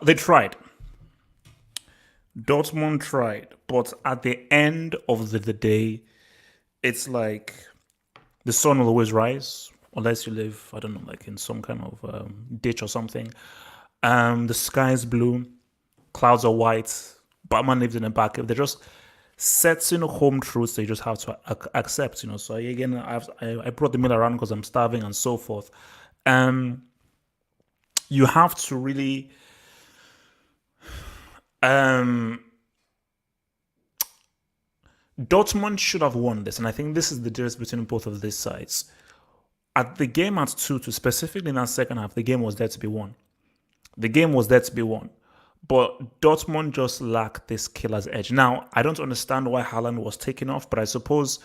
they tried. Dortmund tried, but at the end of the day, it's like the sun will always rise unless you live, I don't know, like in some kind of ditch or something. The sky is blue, clouds are white. Batman lives in the back. They're just setting home truths that you just have to accept, So again, I brought the meal around because I'm starving and so forth. You have to really Dortmund should have won this, and I think this is the difference between both of these sides. At the game at 2-2, specifically in that second half, the game was there to be won. The game was there to be won. But Dortmund just lacked this killer's edge. Now, I don't understand why Haaland was taken off, but I suppose,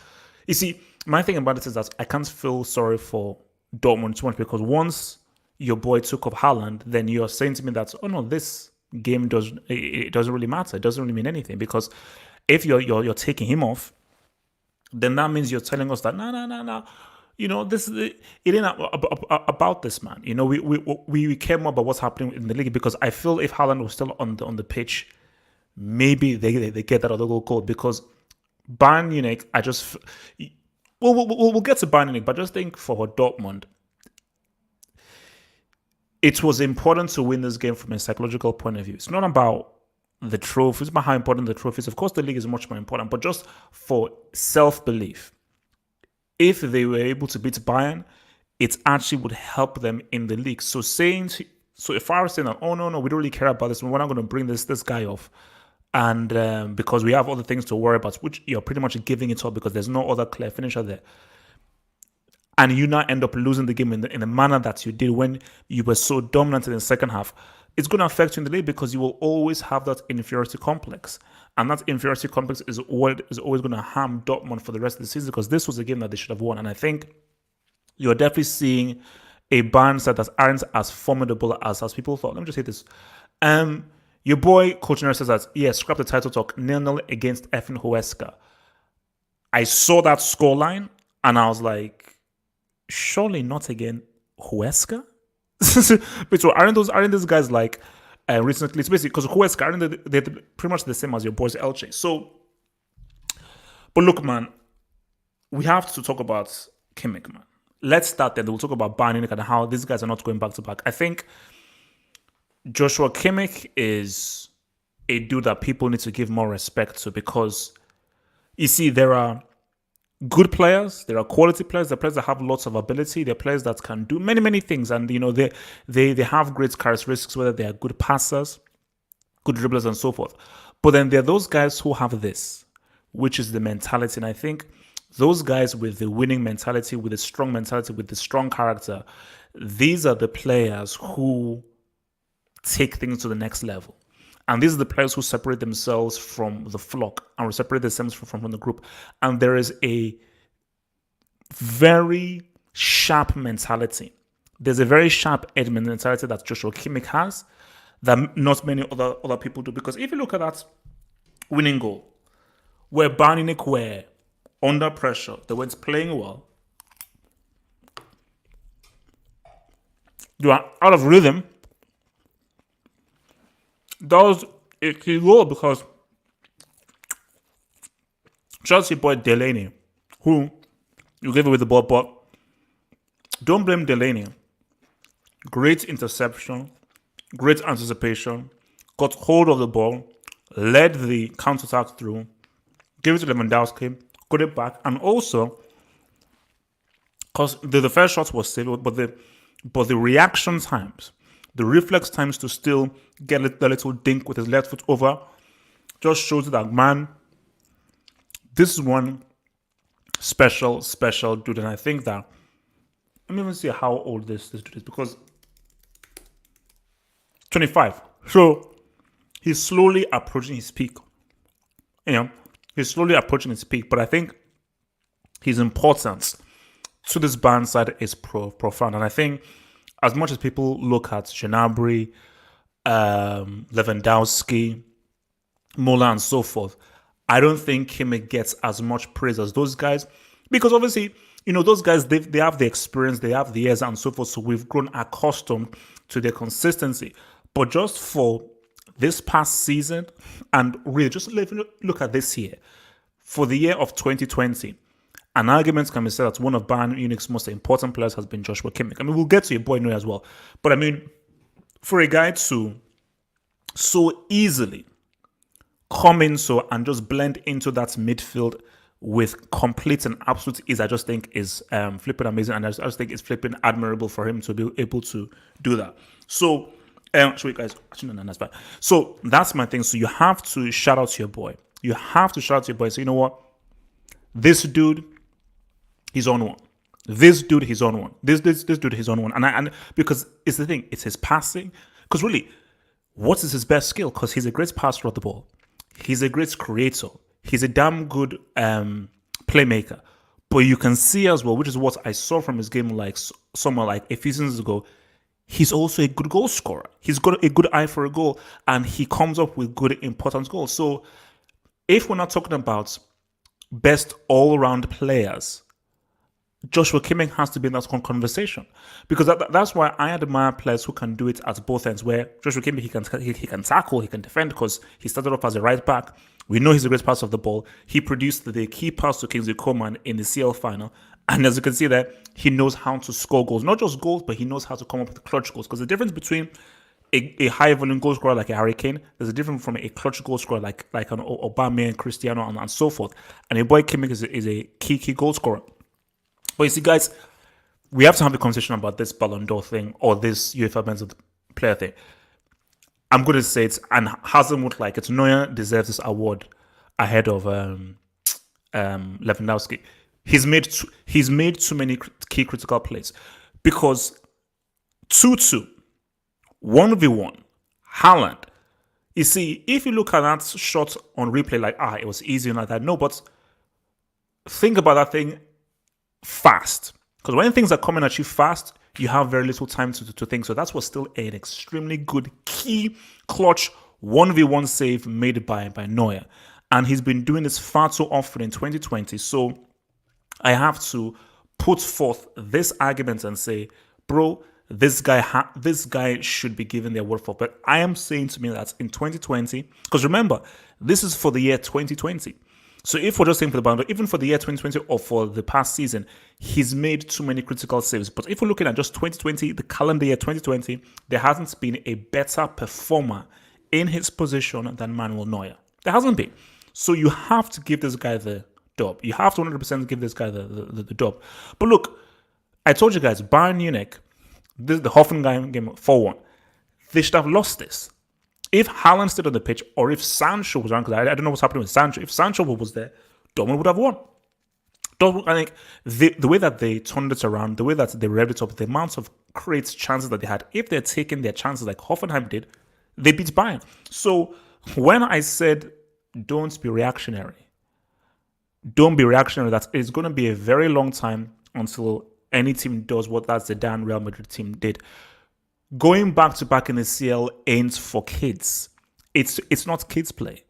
you see, my thing about it is that I can't feel sorry for Dortmund too much because once your boy took off Haaland, then you're saying to me that, oh no, this game doesn't really matter. It doesn't really mean anything because if you're taking him off, then that means you're telling us that no. This is it ain't about this man. We care more about what's happening in the league because I feel if Haaland was still on the pitch, maybe they get that other goal because Bayern Munich. We'll get to Bayern Munich, but I just think for Dortmund, it was important to win this game from a psychological point of view. It's not about the trophies, it's about how important the trophies. Of course, the league is much more important, but just for self-belief. If they were able to beat Bayern, it actually would help them in the league. So if I was saying that, oh no, we don't really care about this, we're not going to bring this guy off, and because we have other things to worry about, which you're pretty much giving it up because there's no other clear finisher there, and you now end up losing the game in the manner that you did when you were so dominant in the second half, it's going to affect you in the league because you will always have that inferiority complex. And that inferiority complex is what is always going to harm Dortmund for the rest of the season because this was a game that they should have won. And I think you're definitely seeing a Bayern side that aren't as formidable as people thought. Let me just say this. Your boy, Coach Nurse, says that, yeah, scrap the title talk, 0-0 against Effin Huesca. I saw that scoreline and I was like, surely not again Huesca? But so aren't those guys like recently? It's basically because Huesca they're pretty much the same as your boys Elche. So, but look, man, we have to talk about Kimmich, man. Let's start there. We'll talk about Bayern Munich and how these guys are not going back to back. I think Joshua Kimmich is a dude that people need to give more respect to because you see there are good players, there are quality players, there are players that have lots of ability, there are players that can do many things, and they have great characteristics, whether they are good passers, good dribblers, and so forth. But then there are those guys who have this, which is the mentality, and I think those guys with the winning mentality, with the strong mentality, with the strong character, these are the players who take things to the next level. And these are the players who separate themselves from the flock and separate themselves from the group. And there is a very sharp mentality. There's a very sharp edge mentality that Joshua Kimmich has that not many other people do. Because if you look at that winning goal, where Bayern Munich were under pressure, they weren't playing well, you are out of rhythm. That was a key goal because Chelsea boy Delaney, who you gave away the ball, but don't blame Delaney. Great interception, great anticipation, got hold of the ball, led the counter-attack through, gave it to Lewandowski, got it back, and also, because the first shot was saved, but the reaction times, the reflex times to still get the little dink with his left foot over just shows that, man, this is one special dude. And I think that, let me even see how old this dude is, because 25. So he's slowly approaching his peak. He's slowly approaching his peak, but I think his importance to this band side is profound. And I think as much as people look at Gnabry, Lewandowski, Muller, and so forth, I don't think Kimmich gets as much praise as those guys, because obviously, those guys, they have the experience, they have the years and so forth, so we've grown accustomed to their consistency. But just for this past season, and really just look at this year, for the year of 2020, an argument can be said that one of Bayern Munich's most important players has been Joshua Kimmich. I mean, we'll get to your boy Neuer as well. But I mean, for a guy to so easily come in and just blend into that midfield with complete and absolute ease, I just think is flipping amazing, and I just think it's flipping admirable for him to be able to do that. So, sorry guys, actually no, that's fine. So that's my thing. So you have to shout out to your boy. You have to shout out to your boy. So you know what? This dude, he's on one. This dude, he's on one. This dude, he's on one. And because it's the thing, it's his passing. Because really, what is his best skill? Because he's a great passer of the ball. He's a great creator. He's a damn good playmaker. But you can see as well, which is what I saw from his game like somewhere like a few seasons ago, he's also a good goal scorer. He's got a good eye for a goal, and he comes up with good, important goals. So if we're not talking about best all-round players, Joshua Kimmich has to be in that conversation, because that's why I admire players who can do it at both ends. Where Joshua Kimmich, he can tackle, he can defend, because he started off as a right back. We know he's a great passer of the ball. He produced the key pass to Kingsley Coman in the CL final, and as you can see there, he knows how to score goals, not just goals, but he knows how to come up with clutch goals. Because the difference between a high volume goal scorer like a Harry Kane, there's a difference from a clutch goal scorer like an Aubameyang, Cristiano, and so forth. And a boy Kimmich is a key goal scorer. But you see, guys, we have to have a conversation about this Ballon d'Or thing, or this UEFA Men's Player thing. I'm going to say it, and hasn't looked like it. Neuer deserves this award ahead of Lewandowski. He's made too many key critical plays, because 2-2, 1v1, Haaland. You see, if you look at that shot on replay, like, it was easy like that. No, but think about that thing fast. Because when things are coming at you fast, you have very little time to think. So that was still an extremely good, key, clutch 1v1 save made by Neuer. And he's been doing this far too often in 2020. So I have to put forth this argument and say, bro, this guy should be given the award for. But I am saying to me that in 2020, because remember, this is for the year 2020. So if we're just saying for the Ballon d'Or, even for the year 2020 or for the past season, he's made too many critical saves. But if we're looking at just 2020, the calendar year 2020, there hasn't been a better performer in his position than Manuel Neuer. There hasn't been. So you have to give this guy the dub. You have to 100% give this guy the dub. But look, I told you guys, Bayern Munich, the Hoffenheim game 4-1, they should have lost this. If Haaland stayed on the pitch, or if Sancho was around, because I don't know what's happening with Sancho. If Sancho was there, Dortmund would have won. Dortmund, I think the way that they turned it around, the way that they revved it up, the amount of great chances that they had, if they're taking their chances like Hoffenheim did, they beat Bayern. So when I said don't be reactionary, that it's going to be a very long time until any team does what that Zidane Real Madrid team did. Going back to back in the CL ain't for kids. It's not kids play.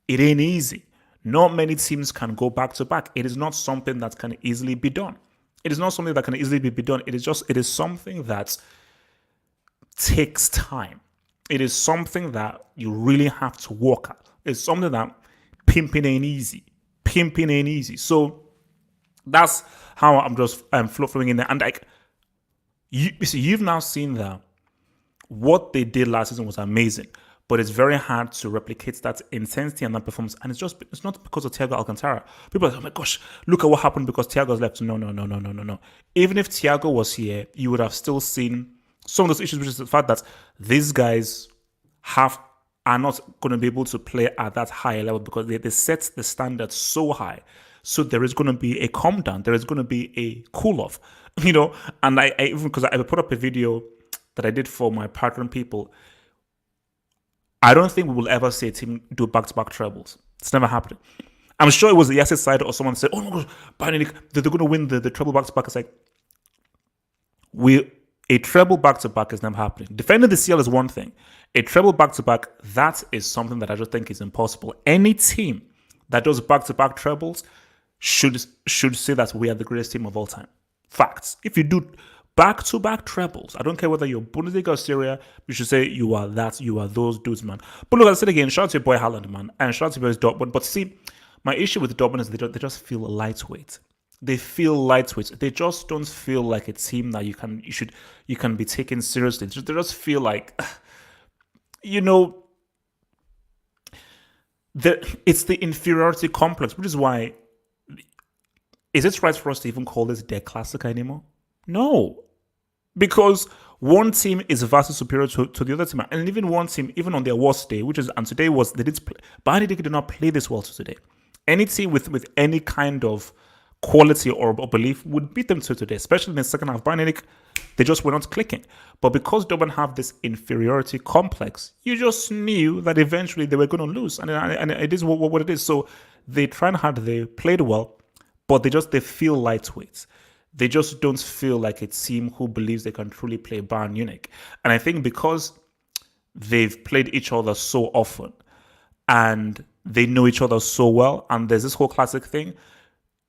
It ain't easy. Not many teams can go back to back. It is not something that can easily be done. It is not something that can easily be done. It is something that takes time. It is something that you really have to work at. It's something that pimping ain't easy. So that's how I'm just flowing in there. And like, you see, you've now seen that what they did last season was amazing, but it's very hard to replicate that intensity and that performance. And it's not because of Thiago Alcantara. People are like, oh my gosh, look at what happened because Thiago's left. No. Even if Thiago was here, you would have still seen some of those issues, which is the fact that these guys are not going to be able to play at that high level because they set the standard so high. So there is going to be a calm down. There is going to be a cool off, And I even, because I put up a video that I did for my Patron people, I don't think we will ever see a team do back-to-back trebles. It's never happened. I'm sure it was the Yasser side or someone said, oh my gosh, Bayern, they're going to win the treble back-to-back. It's like, a treble back-to-back is never happening. Defending the CL is one thing. A treble back-to-back, that is something that I just think is impossible. Any team that does back-to-back trebles should say that we are the greatest team of all time. Facts. If you do Back-to-back trebles. I don't care whether you're Bundesliga or Syria. You should say you are those dudes, man. But look, I said again, shout out to your boy Haaland, man, and shout out to your boys Dortmund. But see, my issue with Dortmund is they just feel lightweight. They feel lightweight. They just don't feel like a team that you can be taken seriously. They just feel like, you know, it's the inferiority complex, which is why. Is it right for us to even call this Der Klassiker anymore? No. Because one team is vastly superior to the other team. And even one team, even on their worst day, and today was, Bayern did not play this well today. Any team with any kind of quality or belief would beat them today, especially in the second half. Bayern, they just were not clicking. But because Dortmund have this inferiority complex, you just knew that eventually they were going to lose. And it is what it is. So they tried hard, they played well, but they feel lightweight. They just don't feel like a team who believes they can truly play Bayern Munich. And I think because they've played each other so often and they know each other so well, and there's this whole classic thing,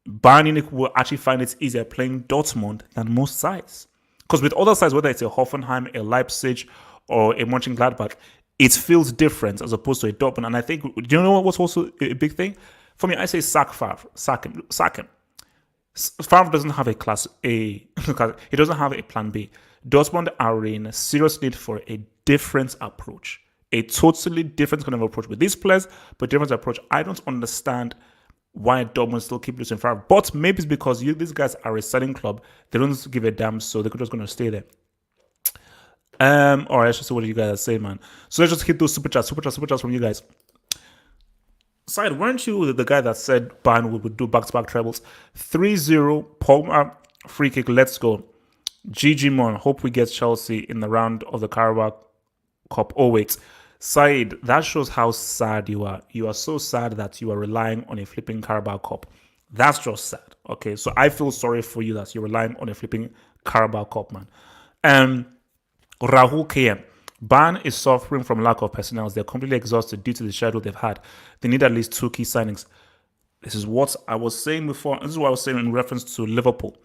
Bayern Munich will actually find it easier playing Dortmund than most sides. Because with other sides, whether it's a Hoffenheim, a Leipzig, or a Mönchengladbach, it feels different as opposed to a Dortmund. And I think, do you know what's also a big thing? For me, I say sack Favre. Sack him. Favre doesn't have he doesn't have a plan B. Dortmund are in serious need for a different approach, a totally different kind of approach with these players, but different approach. I don't understand why Dortmund still keep losing Favre, but maybe it's because these guys are a selling club. They don't give a damn, so they're just going to stay there. All right, let's just see what you guys are saying, man. So let's just hit those super chats from you guys. Side, weren't you the guy that said Bayern would do back-to-back trebles? 3-0, Palmer, free kick, let's go. GG Mon, hope we get Chelsea in the round of the Carabao Cup. Oh, wait. Said, that shows how sad you are. You are so sad that you are relying on a flipping Carabao Cup. That's just sad. Okay, so I feel sorry for you that you're relying on a flipping Carabao Cup, man. Rahul KM. Bayern is suffering from lack of personnel. They're completely exhausted due to the schedule they've had. They need at least 2 key signings. This is what I was saying before. This is what I was saying in reference to Liverpool.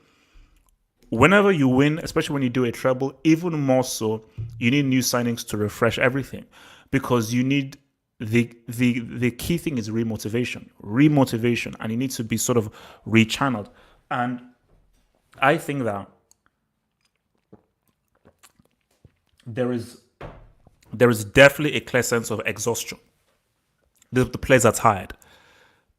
Whenever you win, especially when you do a treble, even more so, you need new signings to refresh everything. Because you need the key thing is remotivation, and you need to be sort of rechanneled. And I think that there is definitely a clear sense of exhaustion. The players are tired.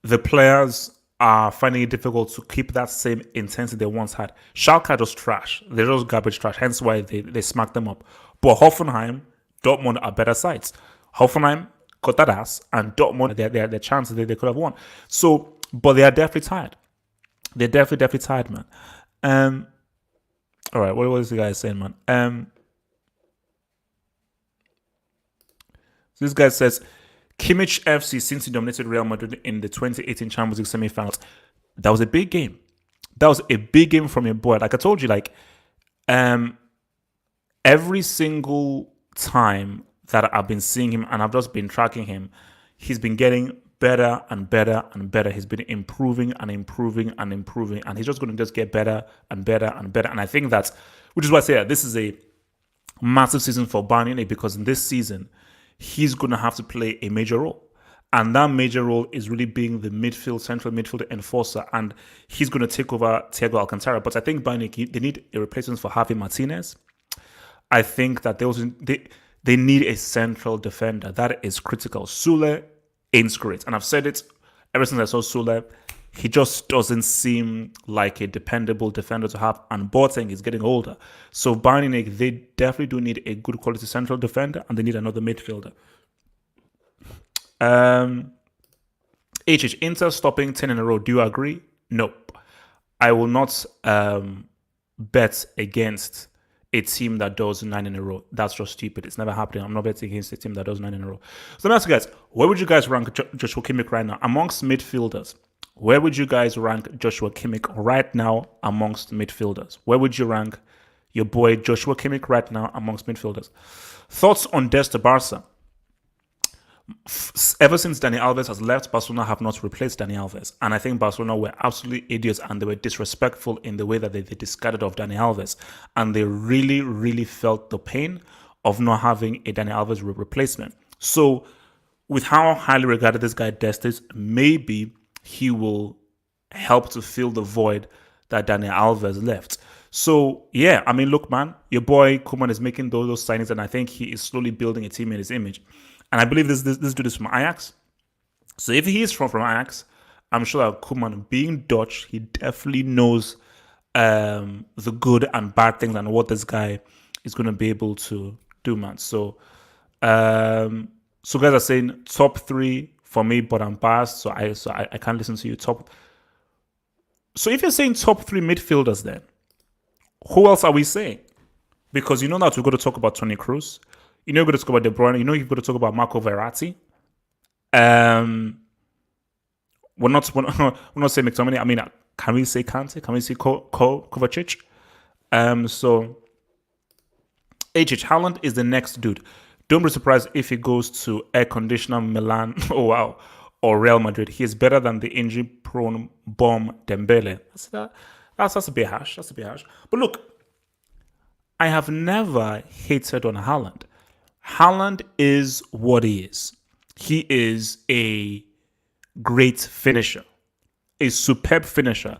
The players are finding it difficult to keep that same intensity they once had. Schalke are just trash. They're just garbage trash. Hence why they smacked them up. But Hoffenheim, Dortmund are better sides. Hoffenheim got that ass, and Dortmund, their chances they could have won. So, but they are definitely tired. They're definitely tired, man. All right, what was the guy saying, man? So this guy says, Kimmich FC, since he dominated Real Madrid in the 2018 Champions League semi-finals, that was a big game. That was a big game from your boy. Like I told you, every single time that I've been seeing him and I've just been tracking him, he's been getting better and better and better. He's been improving and improving and improving, and he's just going to just get better and better and better. And I think that's, which is why I say that this is a massive season for Bayern Munich, because in this season, he's going to have to play a major role. And that major role is really being the central midfield enforcer. And he's going to take over Thiago Alcantara. But I think Bayern Munich, they need a replacement for Javi Martinez. I think that they need a central defender. That is critical. Sule ain't great. And I've said it ever since I saw Sule. He just doesn't seem like a dependable defender to have. And Boateng is getting older. So Bayern Munich, they definitely do need a good quality central defender, and they need another midfielder. Inter stopping 10 in a row. Do you agree? Nope. I will not bet against a team that does 9 in a row. That's just stupid. It's never happening. I'm not betting against a team that does 9 in a row. So let me ask you guys, where would you guys rank Joshua Kimmich right now amongst midfielders? Where would you guys rank Joshua Kimmich right now amongst midfielders? Where would you rank your boy Joshua Kimmich right now amongst midfielders? Thoughts on Des to Barca? Ever since Dani Alves has left, Barcelona have not replaced Dani Alves. And I think Barcelona were absolutely idiots and they were disrespectful in the way that they discarded of Dani Alves. And they really, really felt the pain of not having a Dani Alves replacement. So, with how highly regarded this guy Dest is, maybe he will help to fill the void that Dani Alves left. So, yeah, I mean, look, man, your boy Koeman is making those signings, and I think he is slowly building a team in his image. And I believe this dude is from Ajax. So if he is from Ajax, I'm sure that Koeman, being Dutch, he definitely knows the good and bad things and what this guy is going to be able to do, man. So, so guys are saying top 3 for me, but I'm biased, so I can't listen to you. So if you're saying top 3 midfielders, then who else are we saying? Because you know that we've got to talk about Toni Kroos. You know, you've got to talk about De Bruyne. You know, you've got to talk about Marco Verratti. We're not saying McTominay. I mean, can we say Kante? Can we say Kovacic? So HH Haaland is the next dude. Don't be surprised if he goes to air conditioner Milan. Oh wow, or Real Madrid. He is better than the injury-prone bomb Dembele. That's a bit harsh. That's a bit harsh. But look, I have never hated on Haaland. Haaland is what he is. He is a great finisher, a superb finisher.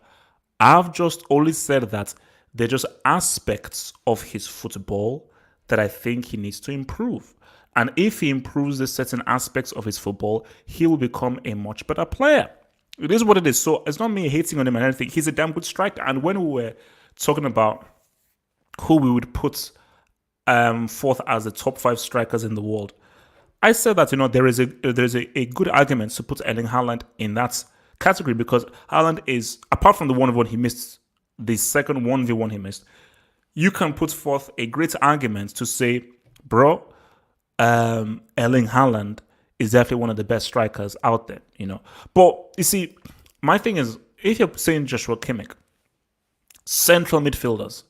I've just always said that there are just aspects of his football that I think he needs to improve. And if he improves the certain aspects of his football, he will become a much better player. It is what it is. So it's not me hating on him and anything. He's a damn good striker. And when we were talking about who we would put forth as the top 5 strikers in the world, I said that, you know, there is a good argument to put Erling Haaland in that category, because Haaland is, apart from the 1v1 he missed, the second 1v1 he missed, you can put forth a great argument to say, bro, Erling Haaland is definitely one of the best strikers out there, you know. But you see, my thing is, if you're saying Joshua Kimmich, central midfielders,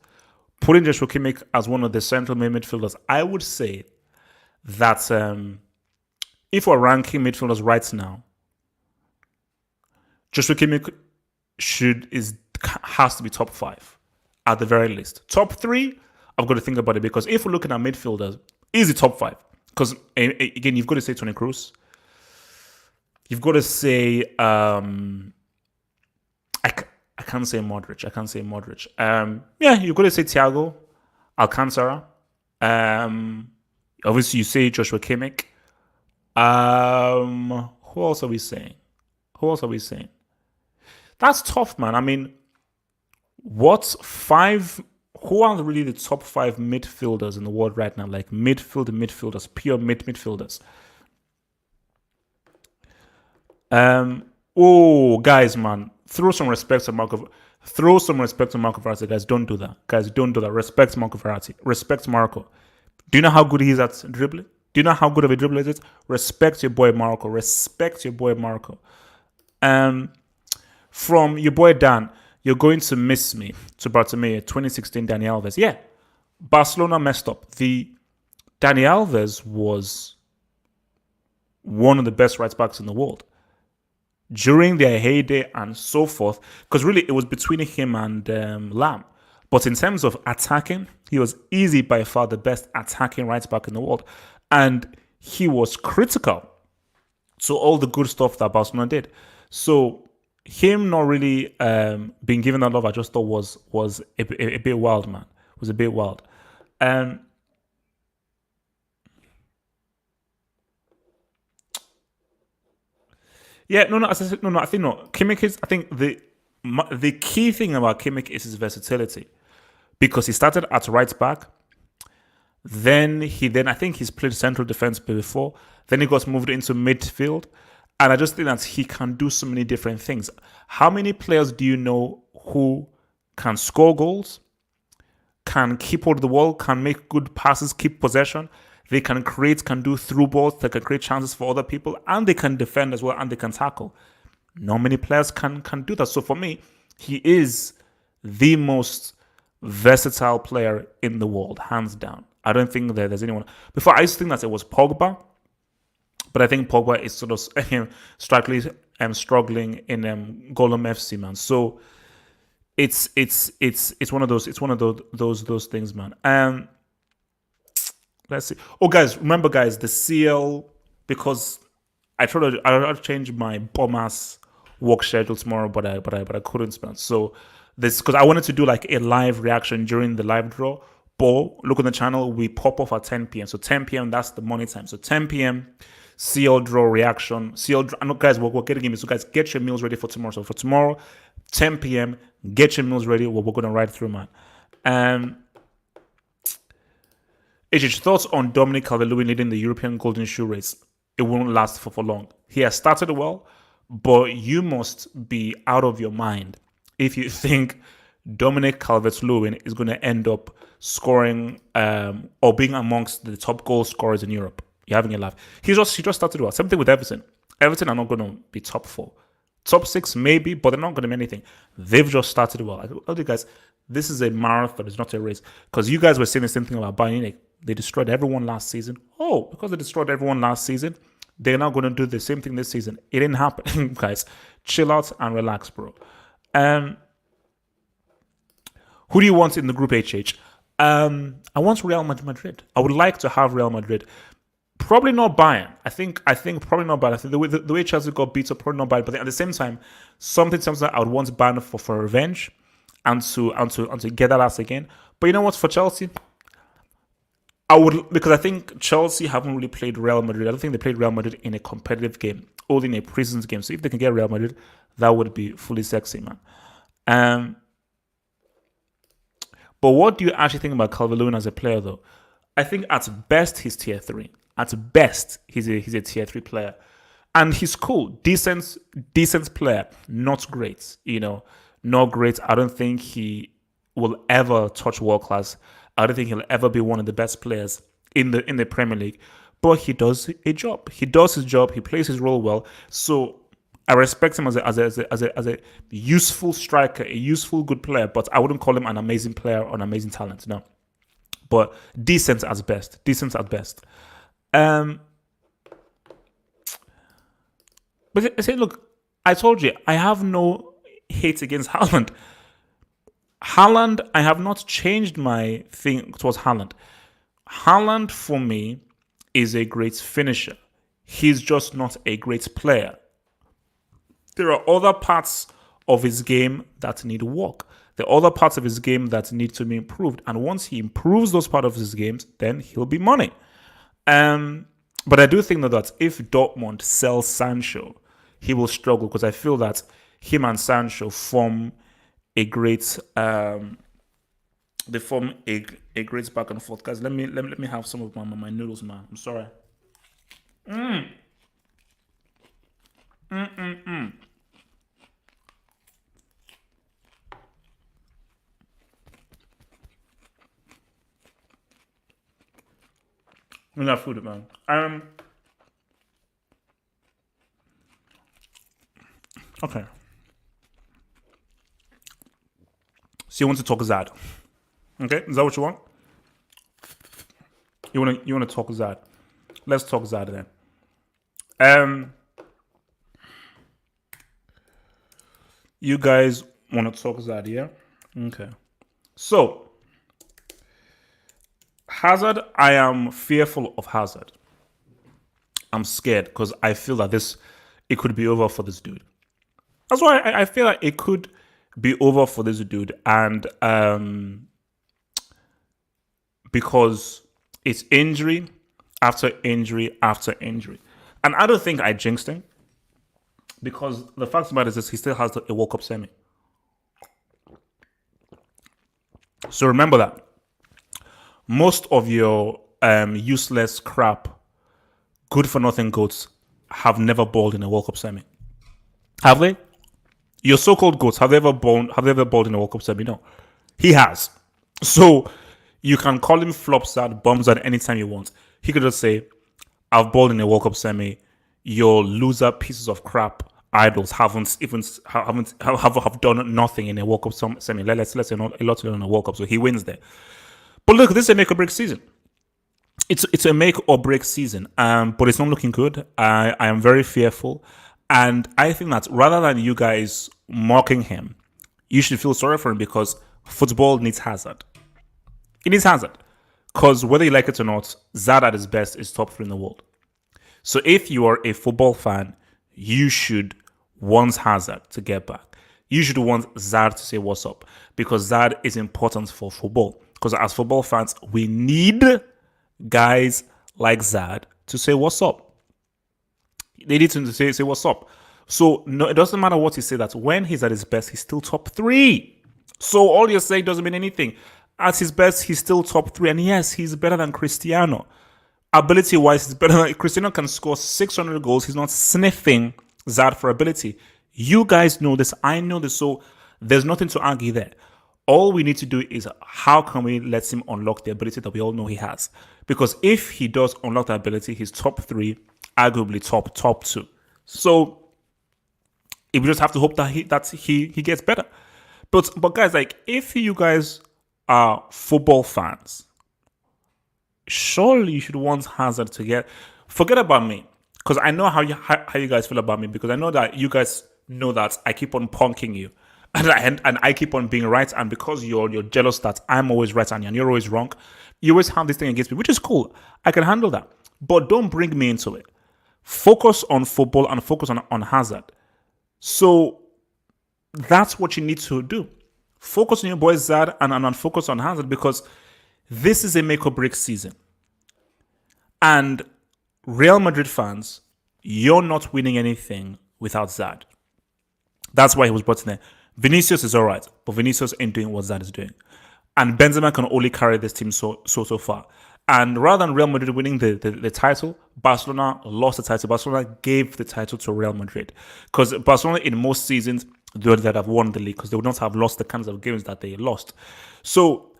putting Joshua Kimmich as one of the central midfielders, I would say that if we're ranking midfielders right now, Joshua Kimmich has to be top 5 at the very least. Top 3, I've got to think about it, because if we're looking at midfielders, easy top 5. Because again, you've got to say Toni Kroos. You've got to say I can't say Modric. Yeah, you've got to say Thiago Alcantara. Obviously, you say Joshua Kimmich. Who else are we saying? That's tough, man. I mean, who are really the top 5 midfielders in the world right now? Like midfielders, pure midfielders. Oh, guys, man, throw some respect to Marco Verratti, guys. Don't do that. Respect Marco Verratti. Respect Marco. Do you know how good he is at dribbling? Do you know how good of a dribbler is it? Respect your boy Marco. From your boy Dan, you're going to miss me, to Bartomeu, 2016 Dani Alves. Yeah, Barcelona messed up. The Dani Alves was one of the best right backs in the world during their heyday and so forth, because really it was between him and Lam. But in terms of attacking, he was easy by far the best attacking right back in the world. And he was critical to all the good stuff that Barcelona did. So him not really being given that love, I just thought was a bit wild, man. Was a bit wild. Yeah, no. As I said, no. I think no. Kimmich is. I think the key thing about Kimmich is his versatility, because he started at right back. Then I think he's played central defense before. Then he got moved into midfield, and I just think that he can do so many different things. How many players do you know who can score goals, can keep hold of the ball, can make good passes, keep possession? They can create, can do through balls, they can create chances for other people, and they can defend as well, and they can tackle. Not many players can do that. So for me, he is the most versatile player in the world, hands down. I don't think that there's anyone. Before, I used to think that it was Pogba, But I think Pogba is sort of struggling in Golem FC, man. So it's one of those things, man. Let's see. Oh, guys, remember, guys, the CL, because I tried to change my bomb ass work schedule tomorrow, but I couldn't, man. So this, because I wanted to do like a live reaction during the live draw. But look on the channel, we pop off at 10 p.m. So 10 p.m. that's the money time. So 10 p.m. CL draw reaction. CL draw. I know, guys, we're getting in. So guys, get your meals ready for tomorrow. So for tomorrow, 10 p.m. get your meals ready. We're gonna ride through, man. HH, thoughts on Dominic Calvert-Lewin leading the European Golden Shoe race? It won't last for long. He has started well, but you must be out of your mind if you think Dominic Calvert-Lewin is going to end up scoring or being amongst the top goal scorers in Europe. You're having a laugh. He just started well. Same thing with Everton. Everton are not going to be top 4. Top 6 maybe, but they're not going to be anything. They've just started well. I told you guys, this is a marathon. It's not a race. Because you guys were saying the same thing about Bayern Munich. They destroyed everyone last season. Oh, because they destroyed everyone last season, they're not going to do the same thing this season. It didn't happen. Guys, chill out and relax, bro. Who do you want in the group, HH? I want Real Madrid. I would like to have Real Madrid. Probably not Bayern. I think probably not Bayern. I think the way Chelsea got beat up, probably not Bayern. But at the same time, something I would want Bayern for revenge and to get that ass again. But you know what? For Chelsea, I would, because I think Chelsea haven't really played Real Madrid. I don't think they played Real Madrid in a competitive game, only in a preseason game. So if they can get Real Madrid, that would be fully sexy, man. But what do you actually think about Calvert-Lewin as a player, though? I think at best he's tier 3. At best he's a tier 3 player, and he's cool, decent player, not great. Not great. I don't think he will ever touch world class. I don't think he'll ever be one of the best players in the Premier League, but he does a job. He does his job. He plays his role well. So I respect him as a useful striker, a useful good player. But I wouldn't call him an amazing player or an amazing talent. No, but decent at best. Decent at best. But I say, look, I told you I have no hate against Haaland. Haaland, I have not changed my thing towards Haaland. Haaland, for me, is a great finisher. He's just not a great player. There are other parts of his game that need work. There are other parts of his game that need to be improved. And once he improves those parts of his games, then he'll be money. But I do think that if Dortmund sells Sancho, he will struggle, because I feel that him and Sancho form a great they form a great back and forth. Guys, let me have some of my noodles, man. I'm sorry. We got food, man. Okay. So you want to talk Zad? Okay, is that what you want? You want to talk Zad? Let's talk Zad then. You guys want to talk Zad, yeah? Okay. So Hazard, I am fearful of Hazard. I'm scared because I feel that it could be over for this dude. That's why I feel like it could be over for this dude, and because it's injury after injury after injury. And I don't think I jinxed him, because the fact of the matter is he still has a World Cup semi. So remember that. Most of your useless crap, good for nothing goats have never balled in a World Cup semi. Have they? Your so-called goats, have they ever balled in a World Cup semi? No. He has. So you can call him flops at, bombs at anytime you want. He could just say, I've balled in a World Cup semi. Your loser pieces of crap idols have done nothing in a World Cup semi. Let's say not a lot to learn in a World Cup, so he wins there. But look, this is a make or break season. it's a make or break season, but it's not looking good. I am very fearful, and I think that rather than you guys mocking him, you should feel sorry for him because football needs Hazard. It needs Hazard because whether you like it or not, Zad at his best is top three in the world. So if you are a football fan, you should want Hazard to get back. You should want Zad to say what's up because Zad is important for football. Because as football fans, we need guys like Zad to say what's up. They need to say what's up. So no, it doesn't matter what he says. That when he's at his best, he's still top three. So all you're saying doesn't mean anything. At his best, he's still top three, and yes, he's better than Cristiano. Ability-wise, he's better than Cristiano. Can score 600 goals. He's not sniffing Zad for ability. You guys know this. I know this. So there's nothing to argue there. All we need to do is how can we let him unlock the ability that we all know he has? Because if he does unlock the ability, he's top three, arguably top two. So we just have to hope that he gets better. But guys, like if you guys are football fans, surely you should want Hazard to get. Forget about me, because I know how you guys feel about me. Because I know that you guys know that I keep on punking you. And I keep on being right, and because you're jealous that I'm always right and you're always wrong, you always have this thing against me, which is cool. I can handle that, but don't bring me into it. Focus on football and focus on Hazard. So that's what you need to do. Focus on your boy Zad and focus on Hazard because this is a make or break season. And Real Madrid fans, you're not winning anything without Zad. That's why he was brought in there. Vinicius is all right, but Vinicius ain't doing what Zad is doing. And Benzema can only carry this team so far. And rather than Real Madrid winning the title, Barcelona lost the title. Barcelona gave the title to Real Madrid. Because Barcelona, in most seasons, they would have won the league because they would not have lost the kinds of games that they lost. So,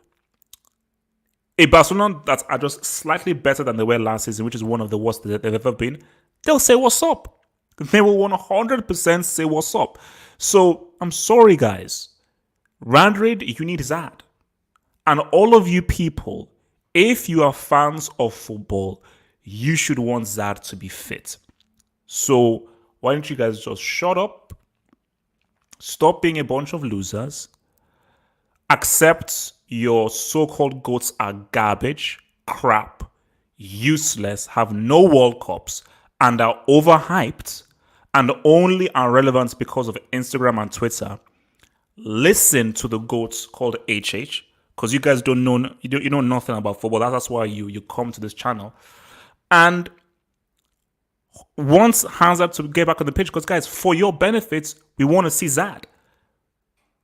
a Barcelona that are just slightly better than they were last season, which is one of the worst that they've ever been, they'll say what's up. They will 100% say what's up. So, I'm sorry, guys. Madrid, you need Zad. And all of you people, if you are fans of football, you should want Zad to be fit. So, why don't you guys just shut up? Stop being a bunch of losers. Accept your so-called GOATs are garbage, crap, useless, have no World Cups, and are overhyped and only are relevant because of Instagram and Twitter. Listen to the GOATs called HH, because you guys don't know, you know nothing about football. That's why you come to this channel. And wants Hazard to get back on the pitch, because guys, for your benefits, we want to see Zad.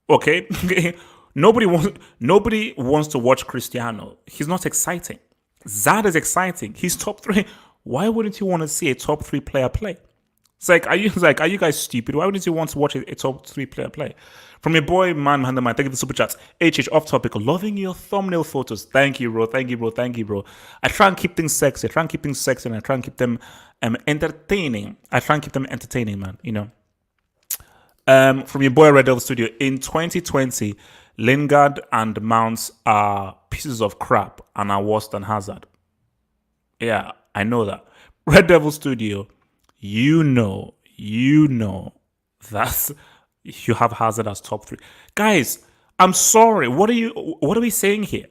Okay? Nobody wants to watch Cristiano. He's not exciting. Zad is exciting. He's top three. Why wouldn't you want to see a top three player play? It's like, are you guys stupid? Why wouldn't you want to watch a top three player play? From your boy, man, thank you for the super chats. HH, off topic, loving your thumbnail photos. Thank you, bro. Thank you, bro. I try and keep things sexy. And I try and keep them entertaining. Man, you know. From your boy, Red Devil Studio. In 2020, Lingard and Mounts are pieces of crap and are worse than Hazard. Yeah, I know that. Red Devil Studio, you know that you have Hazard as top three. Guys, I'm sorry. What are we saying here?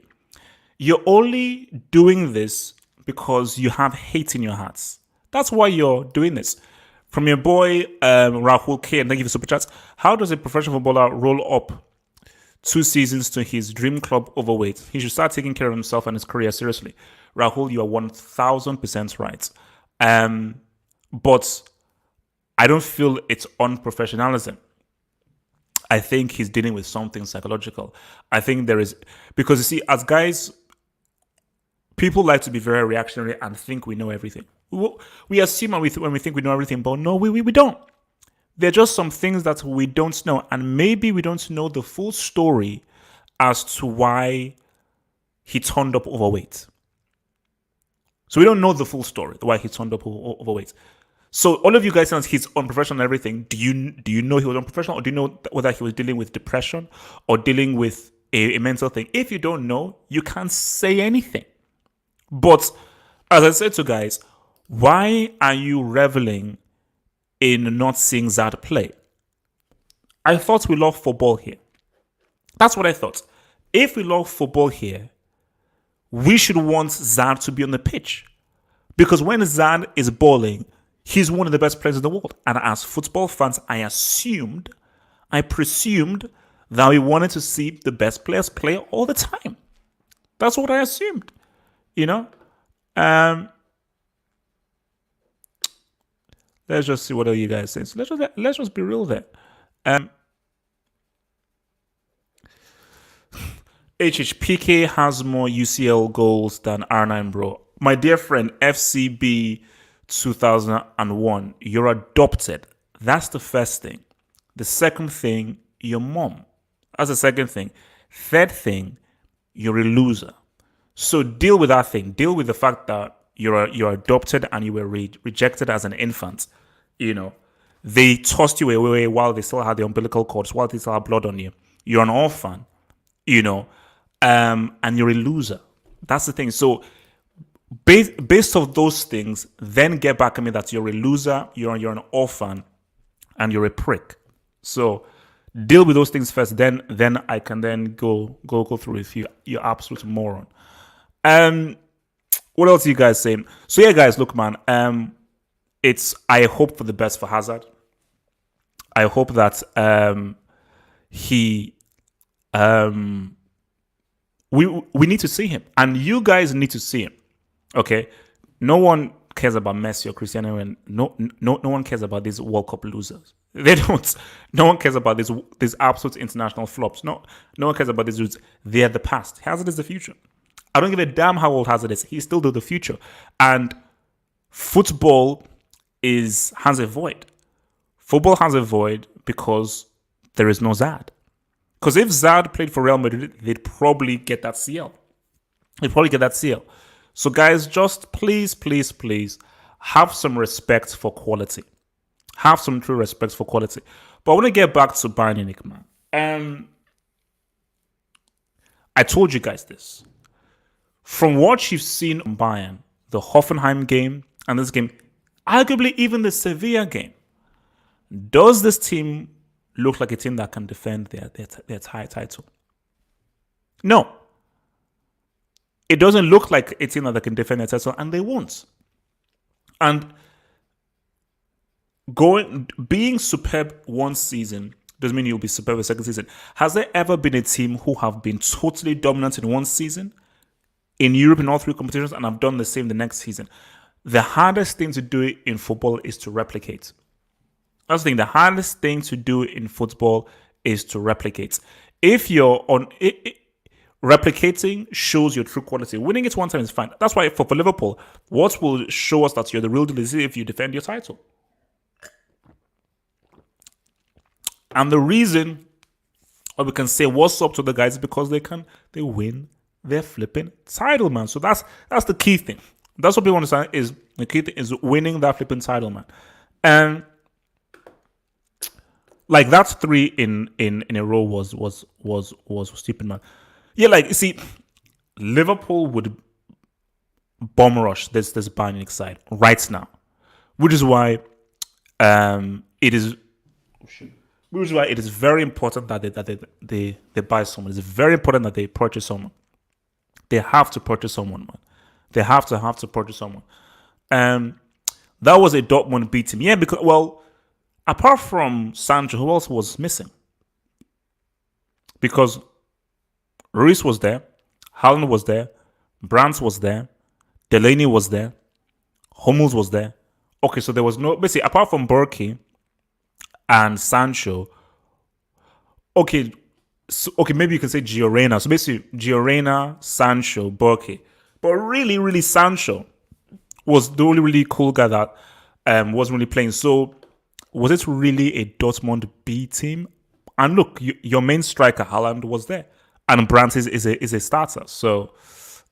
You're only doing this because you have hate in your hearts. That's why you're doing this. From your boy, Rahul K, and thank you for super chats. How does a professional footballer roll up 2 seasons to his dream club overweight? He should start taking care of himself and his career seriously. Rahul, you are 1000% right. But I don't feel it's unprofessionalism. I think he's dealing with something psychological. I think there is, because you see, as guys, people like to be very reactionary and think we know everything. We assume when we think we know everything, but no, we don't. There are just some things that we don't know, and maybe we don't know the full story as to why he turned up overweight. So we don't know the full story, why he turned up overweight. So all of you guys saying he's unprofessional and everything, do you know he was unprofessional, or do you know whether he was dealing with depression or dealing with a mental thing? If you don't know, you can't say anything. But As I said to guys, why are you reveling in not seeing Zad play? I thought we love football here. That's what I thought. If we love football here, we should want Zad to be on the pitch. Because when Zad is balling, he's one of the best players in the world. And as football fans, I presumed that we wanted to see the best players play all the time. That's what I assumed. You know? Let's just see what you guys say. So let's just be real there. HHPK has more UCL goals than R9, bro. My dear friend, FCB 2001, you're adopted. That's the first thing. The second thing, your mom. That's the second thing. Third thing, you're a loser. So deal with that thing. Deal with the fact that you're adopted and you were rejected as an infant. You know, they tossed you away while they still had the umbilical cords, while they still had blood on you. You're an orphan, you know, and you're a loser. That's the thing. So based off those things, then get back at me that you're a loser, you're an orphan, and you're a prick. So deal with those things first. Then I can then go through with you. You're absolute moron. What else are you guys saying? So yeah, guys, look, man. I hope for the best for Hazard. I hope that we need to see him, and you guys need to see him. Okay, no one cares about Messi or Cristiano, and no one cares about these World Cup losers. They don't. No one cares about these absolute international flops. No one cares about these dudes. They're the past. Hazard is the future. I don't give a damn how old Hazard is. He's still the future, and football has a void. Football has a void because there is no Zad. Because if Zad played for Real Madrid, they'd probably get that CL. So guys, just please have some respect for quality. Have some true respect for quality. But I want to get back to Bayern Munich, man. I told you guys this. From what you've seen on Bayern, the Hoffenheim game and this game, arguably even the Sevilla game, does this team look like a team that can defend their title? No. It doesn't look like a team that can defend their title, and they won't. And being superb one season doesn't mean you'll be superb the second season. Has there ever been a team who have been totally dominant in one season in Europe in all three competitions and have done the same the next season? The hardest thing to do in football is to replicate. That's the thing. The hardest thing to do in football is to replicate. If you're on replicating shows your true quality. Winning it one time is fine. That's why for Liverpool, what will show us that you're the real deal is if you defend your title. And the reason why we can say what's up to the guys is because they win their flipping title, man. So that's the key thing. That's what people understand is the key thing is winning that flipping title, man. And like that 3 in a row was stupid, man. Yeah, like you see, Liverpool would bomb rush this Bayern Munich side right now, which is why it is very important that they buy someone. It's very important that they purchase someone. They have to purchase someone, man. They have to purchase someone. That was a Dortmund B team. Yeah, because, well, apart from Sancho, who else was missing? Because Ruiz was there, Haaland was there, Brandt was there, Delaney was there, Hummels was there. Okay, so there was no, basically, apart from Berkey and Sancho, okay, maybe you can say Gio Reyna. So basically, Gio Reyna, Sancho, Berkey. But really, Sancho was the only really cool guy that wasn't really playing. So was it really a Dortmund B team? And look, your main striker, Haaland, was there. And Brandt is a starter. So,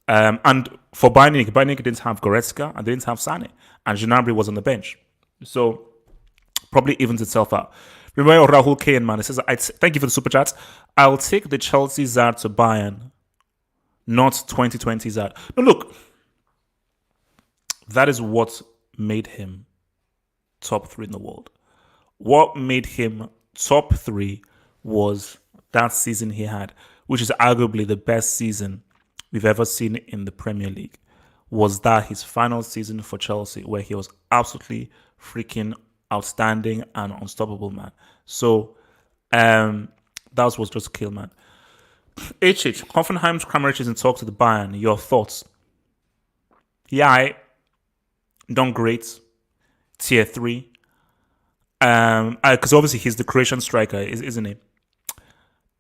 and for Bayern Munich didn't have Goretzka and they didn't have Sané. And Gnabry was on the bench. So, probably evens itself out. Remember Rahul K. man, it says, thank you for the super chat. I'll take the Chelsea Zad to Bayern, not 2020 Zad. No, look, That is what made him top three in the world. What made him top three was that season he had, which is arguably the best season we've ever seen in the Premier League. Was that his final season for Chelsea, where he was absolutely freaking outstanding and unstoppable, man. So that was just kill, man. Hoffenheim's Kramaric is in talks with Bayern. Your thoughts? Yeah, done great. Tier 3. Because obviously he's the Croatian striker, isn't he?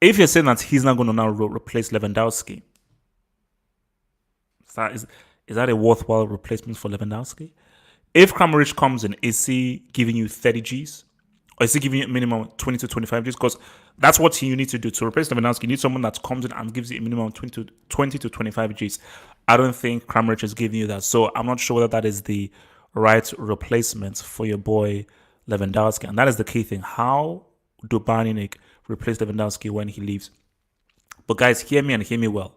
If you're saying that he's not going to now replace Lewandowski, is that a worthwhile replacement for Lewandowski? If Kramaric comes in, is he giving you 30 Gs? Or is he giving you a minimum 20 to 25 Gs? Because that's what you need to do. To replace Lewandowski, you need someone that comes in and gives you a minimum of 20 to 25 Gs. I don't think Kramaric is giving you that. So I'm not sure whether that is the right replacement for your boy Lewandowski. And that is the key thing. How do Bayern Munich replace Lewandowski when he leaves? But guys, hear me and hear me well.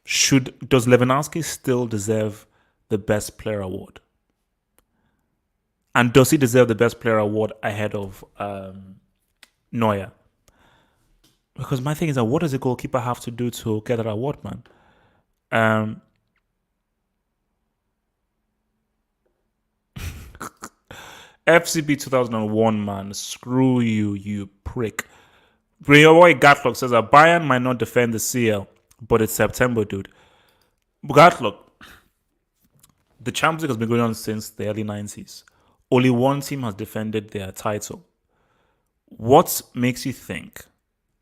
Does Lewandowski still deserve the best player award? And does he deserve the best player award ahead of Neuer? Because my thing is that what does a goalkeeper have to do to get that award, man? FCB 2001, man. Screw you, you prick. Your boy Gatlock says that Bayern might not defend the CL, but it's September, dude. Gatlock, the Champions League has been going on since the early 90s. Only one team has defended their title. What makes you think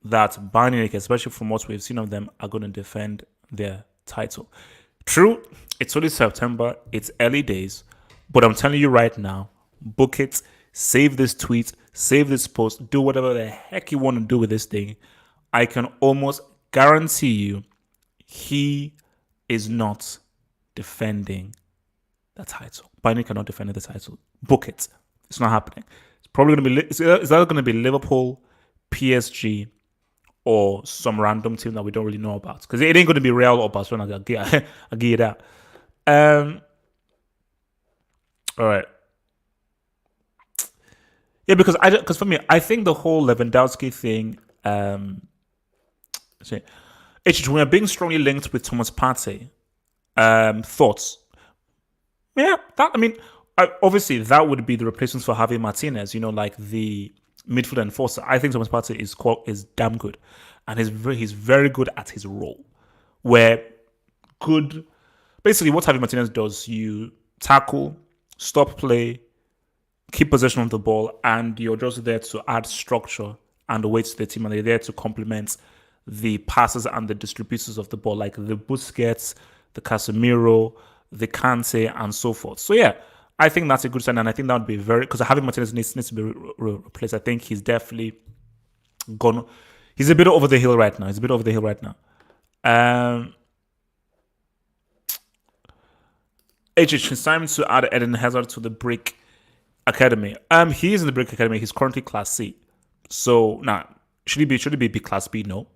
that Bayern Munich, especially from what we've seen of them, are going to defend their title? True, it's only September, it's early days, but I'm telling you right now, book it, save this tweet, save this post, do whatever the heck you want to do with this thing. I can almost guarantee you he is not defending the title. Bayern cannot defend the title. Book it. It's not happening. It's probably going to be. Is that going to be Liverpool, PSG, or some random team that we don't really know about? Because it ain't going to be Real or Barcelona. I'll give you that. All right. Yeah, because for me, I think the whole Lewandowski thing. We're being strongly linked with Thomas Partey. Thoughts? Yeah, obviously that would be the replacement for Javi Martinez. like the midfield enforcer. I think Thomas Partey is damn good, and he's very good at his role. Basically, what Javi Martinez does, you tackle, stop play, keep possession of the ball, and you're just there to add structure and weight to the team, and they're there to complement the passes and the distributors of the ball, like the Busquets, the Casemiro, the Kante, and so forth. So yeah, I think that's a good sign, and I think that would be because Javi Martinez needs to be replaced. I think he's definitely gone. He's a bit over the hill right now. It's time to add Eden Hazard to the Brick Academy. He is in the Brick Academy. He's currently Class C. So now, should he be Class B? No,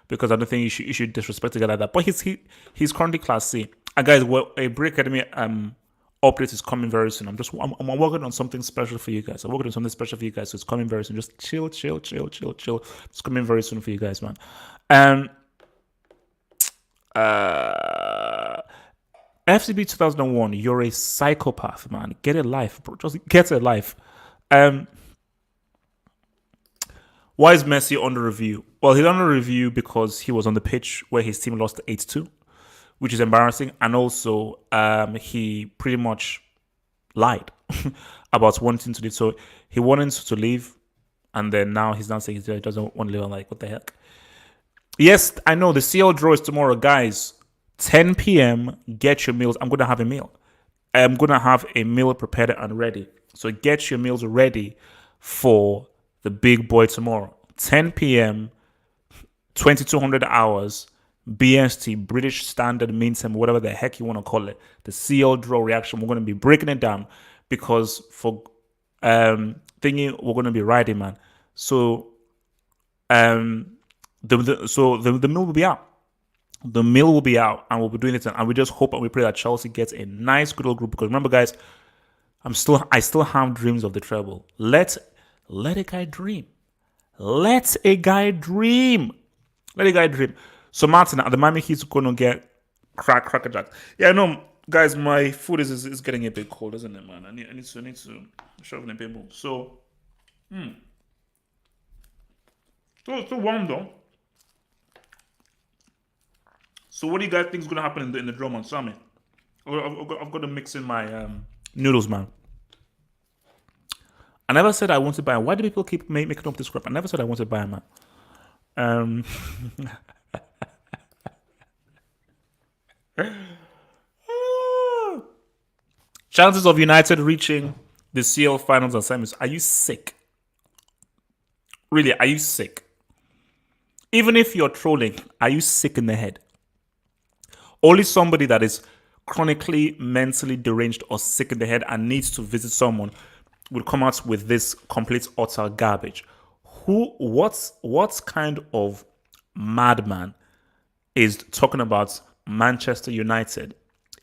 because I don't think you should disrespect a guy like that. But he's currently Class C. And guys, a Brick Academy update is coming very soon. I'm working on something special for you guys. So it's coming very soon. Just chill. It's coming very soon for you guys, man. FCB 2001, you're a psychopath, man. Get a life, bro. Just get a life. Why is Messi under review? Well, he's under review because he was on the pitch where his team lost 8-2, which is embarrassing. And also, he pretty much lied about wanting to leave. So he wanted to leave, and then now he's not saying he doesn't want to leave. I'm like, what the heck? Yes, I know the CL draw is tomorrow, guys. 10 p.m. Get your meals. I'm going to have a meal. I'm going to have a meal prepared and ready. So get your meals ready for the big boy tomorrow. 10 p.m. 2200 hours. BST, British Standard Mean Time, whatever the heck you want to call it. The CL draw reaction. We're going to be breaking it down because for thinking we're going to be riding, man. So the meal will be out. The mill will be out, and we'll be doing it, and we just hope and we pray that Chelsea gets a nice, good old group. Because remember, guys, I still have dreams of the treble. Let a guy dream. Let a guy dream. Let a guy dream. So Martin, at the Miami Heat's gonna get cracker jack. Yeah, no, guys, my food is getting a bit cold, isn't it, man? I need to shove in a bit more. So, still warm though. So what do you guys think is gonna happen in the drum on Sammy? I've got to mix in my noodles, man. I never said I wanted Bayern. Why do people keep making up this crap? I never said I wanted Bayern, man. Chances of United reaching the CL finals and semis. Are you sick? Really, are you sick? Even if you're trolling, are you sick in the head? Only somebody that is chronically mentally deranged or sick in the head and needs to visit someone would come out with this complete utter garbage. What kind of madman is talking about Manchester United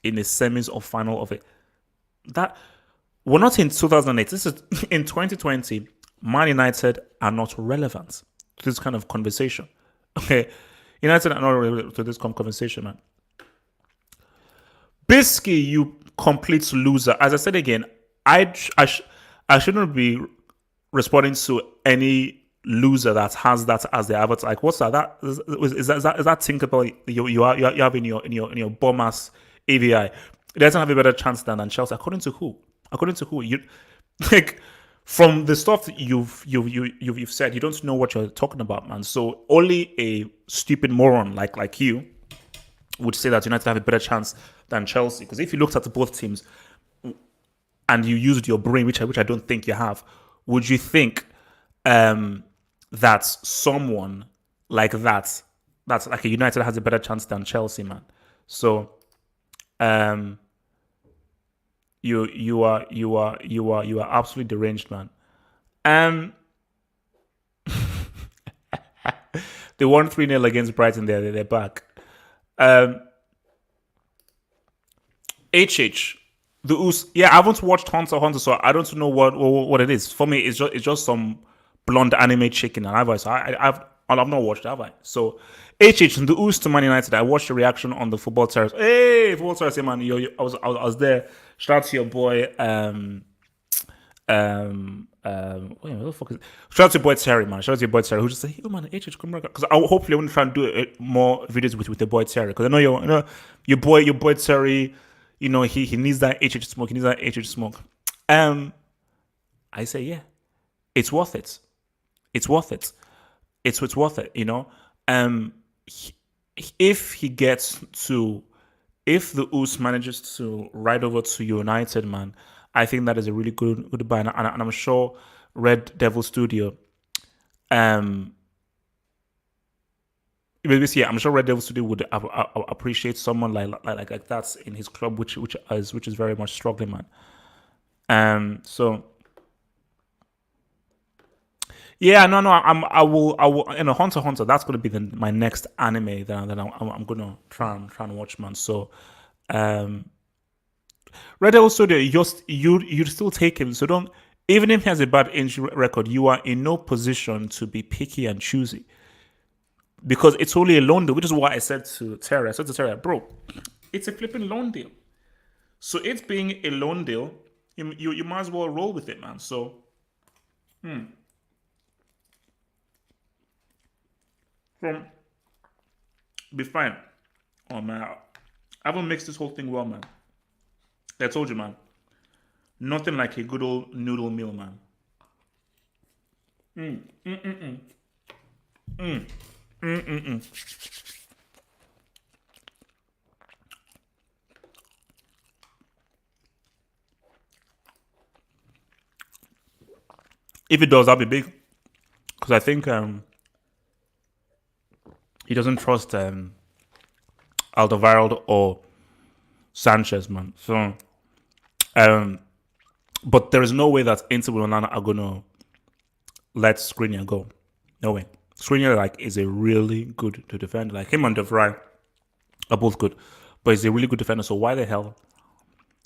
in the semis or final of it? That we're not in 2008. This is in 2020. Man United are not relevant to this kind of conversation. Okay, United are not relevant to this conversation, man. Bisky, you complete loser. As I said again, I shouldn't be responding to any loser that has that as their avatar. Like, what's that? Is that Tinkerbell you have in your bum ass AVI? It doesn't have a better chance than Chelsea. According to who? According to who? You like from the stuff that you've said, you don't know what you're talking about, man. So only a stupid moron like you would say that United have a better chance than Chelsea. Because if you looked at both teams and you used your brain, which I don't think you have, would you think that someone like that's like a United has a better chance than Chelsea, man? So you are absolutely deranged, man. They won 3-0 against Brighton. They're back. HH, the Us. Yeah, I haven't watched Hunter x Hunter, so I don't know what it is. For me, it's just some blonde anime chicken, and I've not watched it, have I? So HH, the Us to Man United. I watched the reaction on the Football Terrace. Hey, Football Terrace, man, I was there. Shout out to your boy. Wait, what the fuck is it? Shout out to your boy Terry, man. Shout out to your boy Terry, who just said, "Yo, man, HH, come back." Because hopefully I want to try and do more videos with the boy Terry. Because I know your boy Terry. You know he needs that HH smoke. He needs that HH smoke. I say yeah, it's worth it. It's worth it. It's worth it. You know. If the US manages to ride over to United, man, I think that is a really good buy, and I'm sure Red Devil Studio, I'm sure Red Devil Studio would appreciate someone like that in his club, which is very much struggling, man. So yeah, no, I will, Hunter x Hunter. That's gonna be my next anime that I'm gonna try and watch, man. So, Red Devil Studio, you still take him. So don't, even if he has a bad injury record, you are in no position to be picky and choosy. Because it's only a loan deal, which is what I said to Terry. I said to Terry, bro, it's a flipping loan deal. So it's being a loan deal, you might as well roll with it, man. So, be fine. Oh, man. I haven't mixed this whole thing well, man. I told you, man. Nothing like a good old noodle meal, man. If it does, that'll be big. Because I think he doesn't trust Alderweireld or Sanchez, man. So, but there is no way that Inter Milan are gonna let Skriniar go. No way. Skriniar is a really good to defend. Like him and De Vrij are both good, but he's a really good defender. So why the hell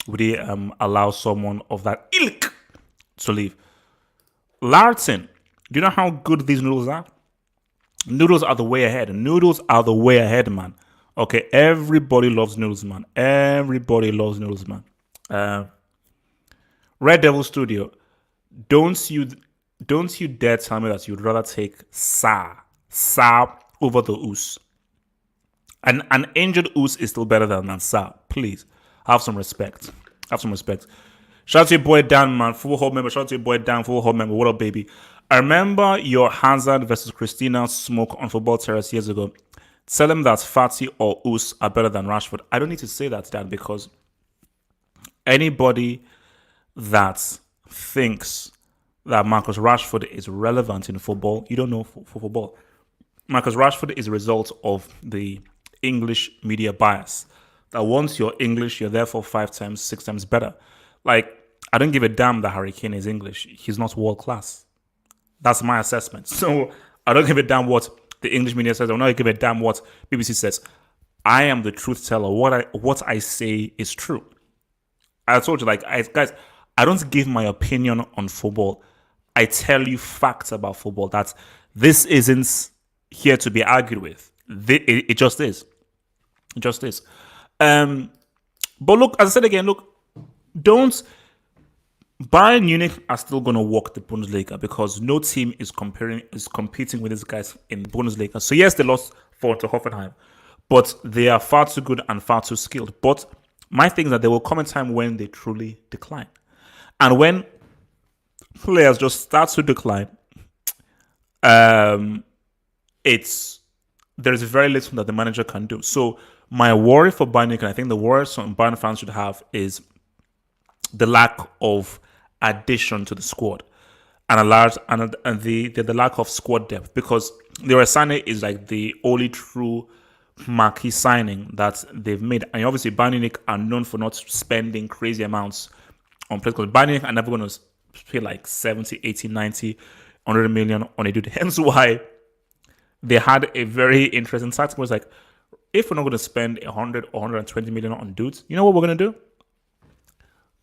would he allow someone of that ilk to leave? Larson, do you know how good these noodles are? Noodles are the way ahead. Noodles are the way ahead, man. Okay, everybody loves noodles, man. Everybody loves noodles, man. Uh, Red Devil Studio, don't you don't you dare tell me that you'd rather take Sa over the Oos. An injured Oos is still better than Sa. Please have some respect. Have some respect. Shout out to your boy Dan, man. Full hold member. Shout out to your boy Dan, full hold member. What up, baby? I remember your Hazard versus Christina smoke on Football Terrace years ago. Tell him that Fati or Oos are better than Rashford. I don't need to say that, Dan, because anybody that thinks that Marcus Rashford is relevant in football, you don't know for football. Marcus Rashford is a result of the English media bias. That once you're English, you're therefore 5 times, 6 times better. Like, I don't give a damn that Harry Kane is English. He's not world class. That's my assessment. So I don't give a damn what the English media says. I don't give a damn what BBC says. I am the truth teller. What I say is true. I told you, guys, I don't give my opinion on football. I tell you facts about football. That this isn't here to be argued with. It just is. It just is. But look, as I said again, look, don't. Bayern Munich are still going to walk the Bundesliga because no team is competing with these guys in the Bundesliga. So yes, they lost to Hoffenheim, but they are far too good and far too skilled. But my thing is that there will come a time when they truly decline, and when players just start to decline, there's very little that the manager can do. So my worry for Bayern Munich, and I think the worry some Bayern fans should have, is the lack of addition to the squad and the lack of squad depth, because Leroy Sané is like the only true marquee signing that they've made. And obviously Bayern Munich are known for not spending crazy amounts on players, because Bayern Munich are never going to pay like 70, 80, 90, 100 million on a dude. Hence why they had a very interesting tactic. It was like, if we're not going to spend 100 or 120 million on dudes, you know what we're going to do?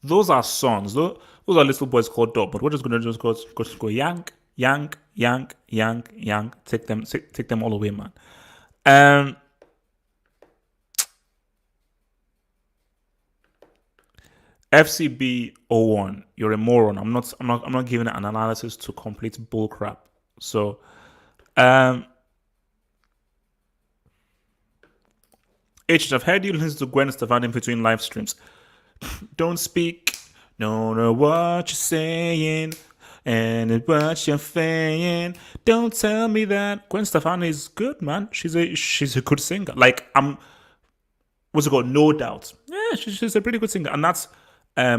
Those are sons. Those are little boys called Dortmund. We're just going to just go yank, yank, yank, yank, yank. Take them all away, man. FCB 01, you're a moron. I'm not giving an analysis to complete bullcrap. So, I've heard you listen to Gwen Stefani in between live streams. Don't speak, don't know what you're saying, and what you're saying. Don't tell me that Gwen Stefani is good, man. She's a good singer. Like, what's it called? No doubt. Yeah, she's a pretty good singer, and that's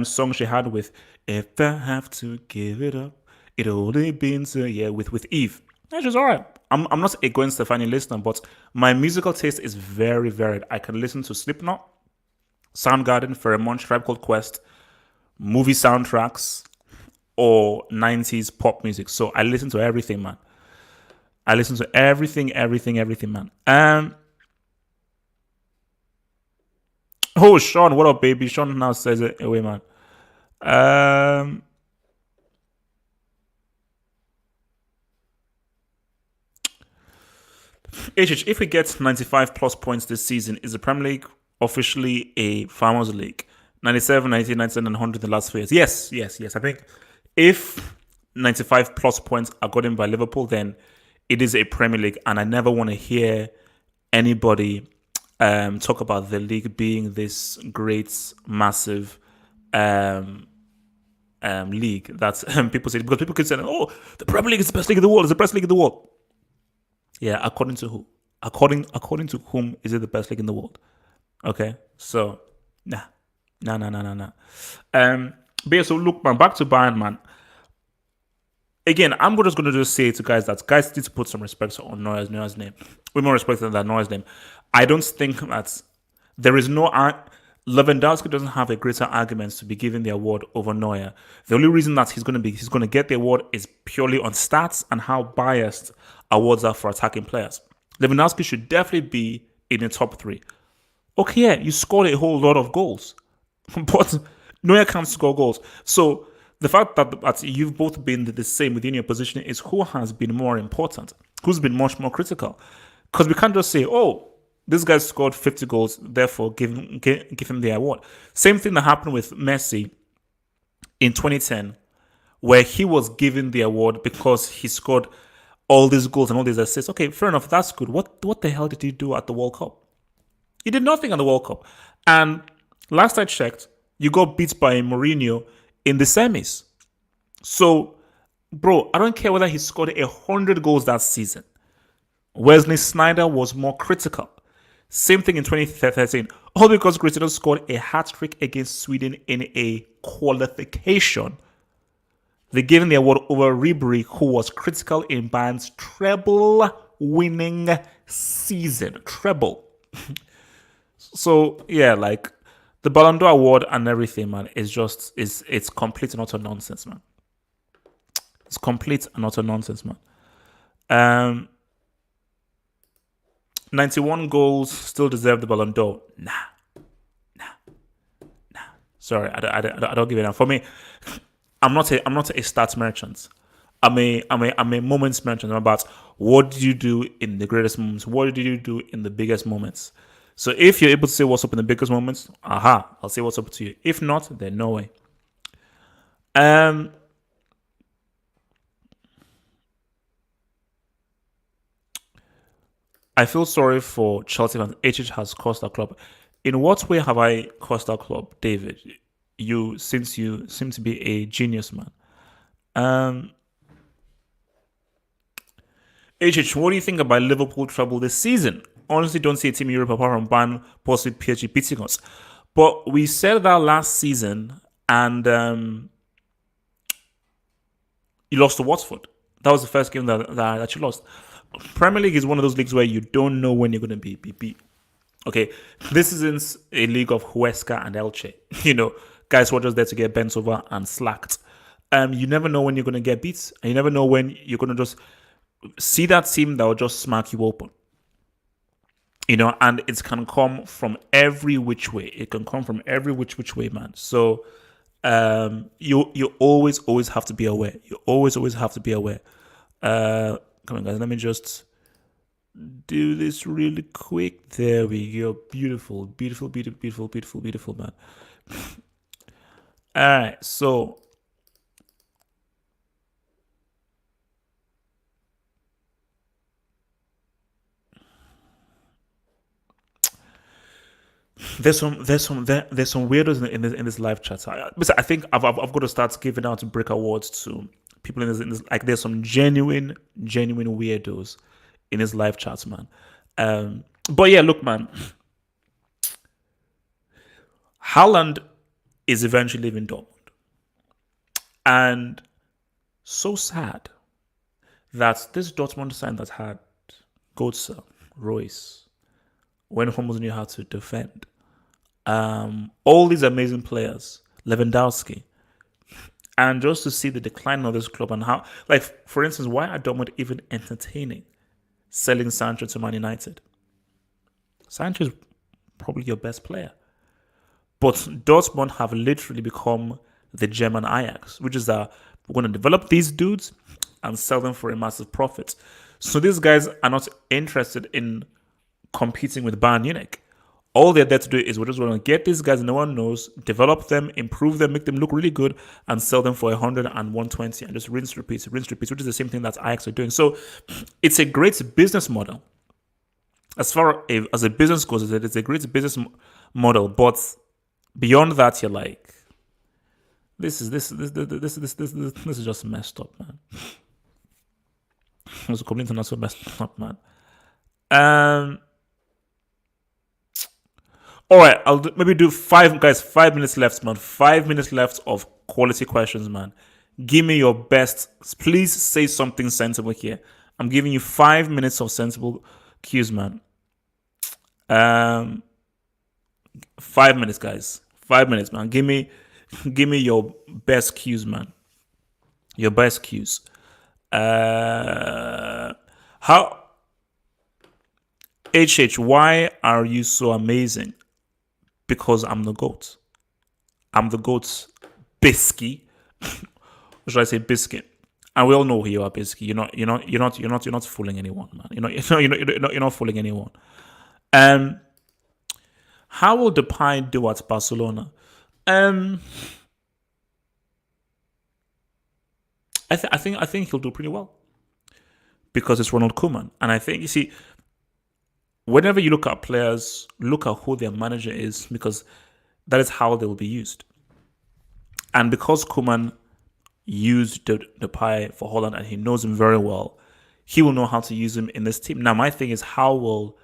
song she had with "If I Have to Give It Up, It Only Been so yeah" with Eve. Yeah, she's alright. I'm not a Gwen Stefani listener, but my musical taste is very varied. I can listen to Slipknot, Soundgarden, Pheromone, Tribe Called Quest, movie soundtracks, or 90s pop music. So I listen to everything, man. I listen to everything, man. Oh, Sean, what up, baby? Sean now says it away, man. If we get 95 plus points this season, is the Premier League officially a Farmers League? 97, 98, 97, and 100 in the last 4 years. Yes. I think if 95 plus points are gotten by Liverpool, then it is a Premier League. And I never want to hear anybody talk about the league being this great, massive league that people say, because people keep saying, oh, the Premier League is the best league in the world, it's the best league in the world. Yeah, according to who? According to whom is it the best league in the world? Okay, so nah. But yeah, so look, man, back to Bayern, man. Again, I'm just going to just say to guys that guys need to put some respect on Neuer's name. With more respect than Neuer's name. I don't think that there is no... Lewandowski doesn't have a greater argument to be given the award over Neuer. The only reason that he's going to get the award is purely on stats and how biased awards are for attacking players. Lewandowski should definitely be in the top 3. Okay, yeah, you scored a whole lot of goals, but Neuer can't score goals. So the fact that you've both been the same within your position is who has been more important, who's been much more critical. Because we can't just say, oh, this guy scored 50 goals, therefore give him the award. Same thing that happened with Messi in 2010, where he was given the award because he scored all these goals and all these assists. Okay, fair enough, that's good. What the hell did he do at the World Cup? He did nothing at the World Cup. And last I checked, you got beat by Mourinho in the semis. So, bro, I don't care whether he scored 100 goals that season. Wesley Sneijder was more critical. Same thing in 2013. All because Cristiano scored a hat-trick against Sweden in a qualification. They gave him the award over Ribery, who was critical in Bayern's treble-winning season. Treble. So yeah, like the Ballon d'Or award and everything, man, it's complete and utter nonsense, man. It's complete and utter nonsense, man. 91 goals still deserve the Ballon d'Or. Nah. Sorry, I don't give it up. For me, I'm not a stats merchant. I'm a moments merchant. I'm about what did you do in the greatest moments? What did you do in the biggest moments? So if you're able to say what's up in the biggest moments, I'll say what's up to you. If not, then no way. I feel sorry for Chelsea fans. HH has cost our club. In what way have I cost our club, David? Since you seem to be a genius, man. HH, what do you think about Liverpool treble this season? Honestly, don't see a team in Europe apart from Bayern, possibly PSG beating us. But we said that last season, and you lost to Watford. That was the first game that you lost. Premier League is one of those leagues where you don't know when you're going to be beat. Okay, this isn't a league of Huesca and Elche. Guys who are just there to get bent over and slacked. You never know when you're going to get beat, and you never know when you're going to just see that team that will just smack you open. And it can come from every which way. It can come from every which way, man. So you always have to be aware. You always have to be aware. Come on, guys. Let me just do this really quick. There we go. Beautiful, man. All right, so there's some weirdos in this live chat. I think I've got to start giving out brick awards to people in this. Like there's some genuine weirdos in his live chats, man. But yeah, look, man. Haaland is eventually leaving Dortmund, and so sad that this Dortmund side that had Götze, Royce, when Hummels knew how to defend, all these amazing players, Lewandowski, and just to see the decline of this club and how, like, for instance, why are Dortmund even entertaining selling Sancho to Man United? Sancho is probably your best player. But Dortmund have literally become the German Ajax, which is that we're going to develop these dudes and sell them for a massive profit. So these guys are not interested in competing with Bayern Munich. All they're there to do is we're just going to get these guys no one knows, develop them, improve them, make them look really good, and sell them for 100 and 120 and just rinse, repeat, which is the same thing that Ajax are doing. So it's a great business model. As far as a business goes, it's a great business model, but beyond that, you're like, this is just messed up, man. It's completely not so messed up, man. All right, I'll maybe do 5 minutes left, man. 5 minutes left of quality questions, man. Give me your best. Please say something sensible here. I'm giving you 5 minutes of sensible cues, man. 5 minutes, guys. 5 minutes, man. Give me your best cues, man. Your best cues. How HH, why are you so amazing? because I'm the GOAT. I'm the GOAT's Bisky. Or should I say biscuit? And we all know who you are, Bisky. You're not fooling anyone, man. You're not fooling anyone. How will Depay do at Barcelona? I think he'll do pretty well because it's Ronald Koeman, and I think you see, whenever you look at players, look at who their manager is because that is how they will be used. And because Koeman used Depay for Holland and he knows him very well, he will know how to use him in this team. Now, my thing is, how will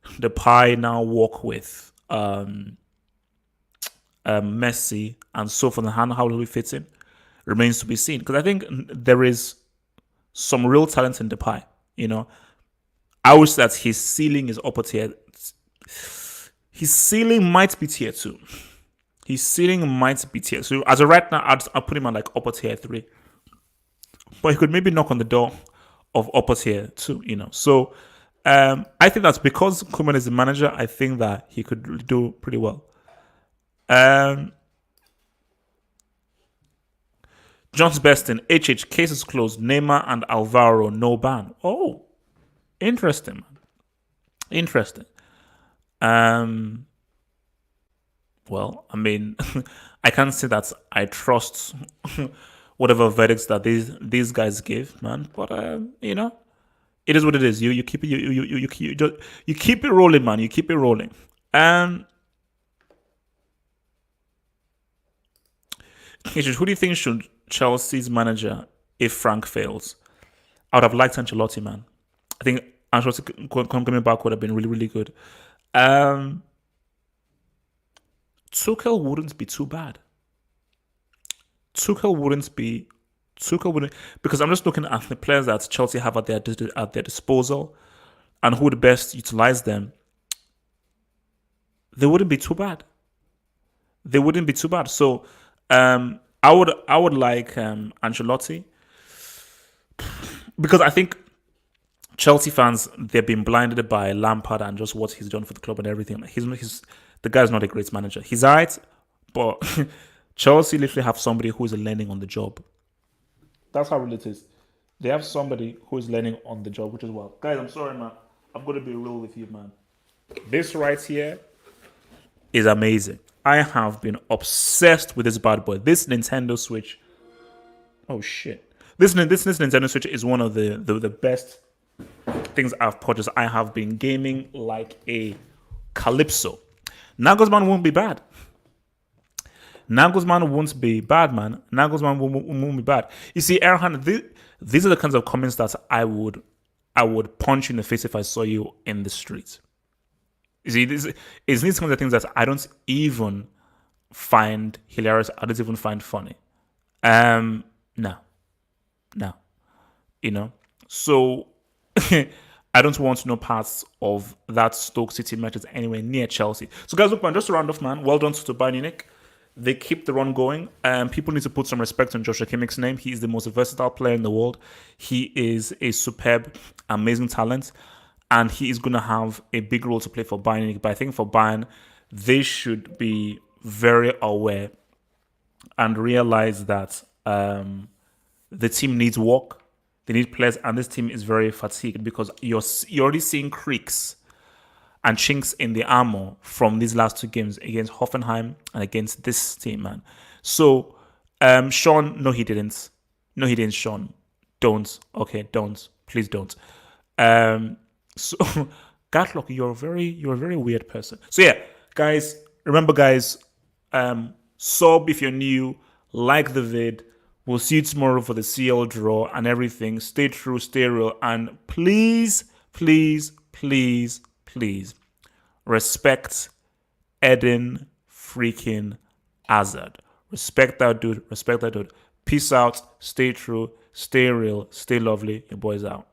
Depay now work with Messi and so forth, and how will he fit in? Remains to be seen, because I think there is some real talent in Depay. I would say that his ceiling is upper tier. His ceiling might be tier 2. His ceiling might be tier. So as of right now, I'll put him on like upper tier 3. But he could maybe knock on the door of upper tier 2. So I think that's because Koeman is the manager. I think that he could do pretty well. John's best in HH cases closed. Neymar and Alvaro no ban. Oh, interesting. Interesting. Well, I mean, I can't say that I trust whatever verdicts that these guys give, man. But it is what it is. You keep it you keep it rolling, man. You keep it rolling. Who do you think should Chelsea's manager if Frank fails? I would have liked Ancelotti, man. I think Ancelotti coming back would have been really, really good. Tuchel wouldn't be too bad. Tuchel wouldn't, because I'm just looking at the players that Chelsea have at their disposal and who would best utilize them. They wouldn't be too bad. So I would like Ancelotti, because I think Chelsea fans, they've been blinded by Lampard and just what he's done for the club and everything. The guy's not a great manager. He's alright, but Chelsea literally have somebody who is learning on the job. That's how real it is. They have somebody who is learning on the job, which is well. Guys, I'm sorry, man. I'm going to be real with you, man. This right here is amazing. I have been obsessed with this bad boy. This Nintendo Switch. Oh, shit. This Nintendo Switch is one of the best things I've purchased. I have been gaming like a Calypso. Nagelsmann won't be bad. Nagelsmann won't be bad, man. Nagelsmann won't be bad. You see, Erhan, these are the kinds of comments that I would punch you in the face if I saw you in the street. You see, it's these kinds of things that I don't even find hilarious. I don't even find funny. No. So I don't want no parts of that Stoke City matches anywhere near Chelsea. So guys, look, man, just to round off, man, well done to Bayern Munich. They keep the run going. People need to put some respect on Joshua Kimmich's name. He is the most versatile player in the world. He is a superb, amazing talent. And he is going to have a big role to play for Bayern Munich. But I think for Bayern, they should be very aware and realize that the team needs work. They need players, and this team is very fatigued because you're already seeing creaks and chinks in the armor from these last 2 games against Hoffenheim and against this team, man. So, Sean, no, he didn't. No, he didn't, Sean. Don't. Okay, don't. Please don't. So, Gatlock, you're a very weird person. So yeah, guys, remember, guys, sub if you're new, like the vid. We'll see you tomorrow for the CL draw and everything. Stay true, stay real, and please, please, please, please respect Eden freaking Hazard. Respect that dude. Respect that dude. Peace out. Stay true. Stay real. Stay lovely. Your boys out.